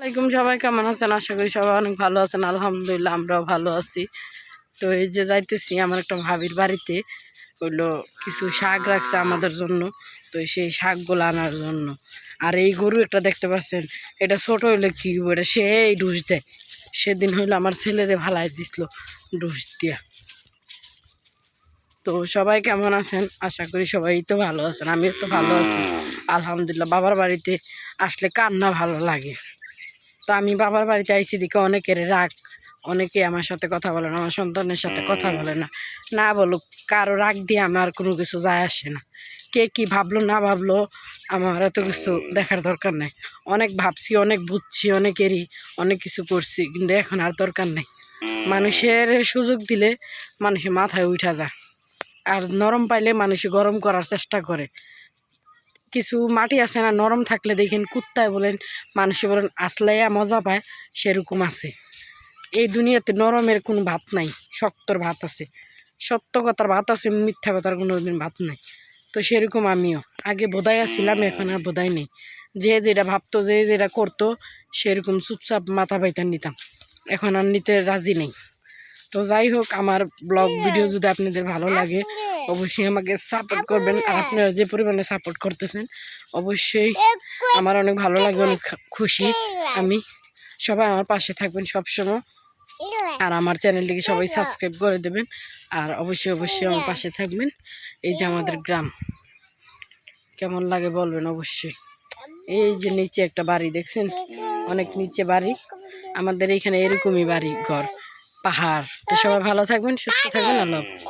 আসসালামাইকুম, সবাই কেমন আছেন? আশা করি সবাই অনেক ভালো আছেন। আলহামদুলিল্লাহ আমরাও ভালো আছি। তো এই যে যাইতেছি আমার একটা ভাবির বাড়িতে, হইলো কিছু শাক রাখছে আমাদের জন্য, তো সেই শাকগুলো আনার জন্য। আর এই গরু একটা দেখতে পাচ্ছেন, এটা ছোট হইলে কি হইবো, এটা সেই ডুস দেয়। সেদিন হইলো আমার ছেলেরে ভালাই দিছিল ডুস দিয়া। তো সবাই কেমন আছেন? আশা করি সবাই তো ভালো আছেন, আমিও তো ভালো আছি আলহামদুলিল্লাহ। বাবার বাড়িতে আসলে কান্না ভালো লাগে। তো আমি বাবার বাড়িতে আইসি দিকে অনেকের রাগ, অনেকে আমার সাথে কথা বলে না, আমার সন্তানের সাথে কথা বলে না। না বলুক, কারো রাগ দিয়ে আমার কোনো কিছু যায় আসে না। কে কি ভাবলো না ভাবলো আমার এত কিছু দেখার দরকার নেই। অনেক ভাবছি, অনেক বুঝছি, অনেকেরই অনেক কিছু করছি, কিন্তু এখন আর দরকার নেই। মানুষের সুযোগ দিলে মানুষের মাথায় উঠা যায়, আর নরম পাইলে মানুষ গরম করার চেষ্টা করে। কিছু মাটি আছে না, নরম থাকলে দেখেন কুত্তায় বলেন, মানুষে বলেন আসলাইয়া মজা পায়, সেরকম আছে। এই দুনিয়াতে নরমের কোনো ভাত নাই, শক্তর ভাত আছে। সত্য কথার ভাত আছে, মিথ্যা কথার কোনো দিন ভাত নাই। তো সেরকম আমিও আগে বোধাই আসছিলাম, এখন আর বোধাই নেই। যে যেটা ভাবতো, যে যেটা করতো, সেরকম চুপচাপ মাথা বাইতান নিতাম, এখন আর নিতে রাজি নেই। তো যাই হোক, আমার ব্লগ ভিডিও যদি আপনাদের ভালো লাগে অবশ্যই আমাকে সাপোর্ট করবেন। আর আপনারা যে পরিমাণে সাপোর্ট করতেছেন অবশ্যই আমার অনেক ভালো লাগবে, অনেক খুশি আমি। সবাই আমার পাশে থাকবেন সবসময়, আর আমার চ্যানেলটিকে সবাই সাবস্ক্রাইব করে দেবেন। আর অবশ্যই অবশ্যই আমার পাশে থাকবেন। এই যে আমাদের গ্রাম কেমন লাগে বলবেন অবশ্যই। এই যে নিচে একটা বাড়ি দেখছেন, অনেক নিচে বাড়ি। আমাদের এখানে এরকমই বাড়ি ঘর, পাহাড়। তো সবাই ভালো থাকবেন, সুস্থ থাকবেন। আল্লাহ হাফেজ।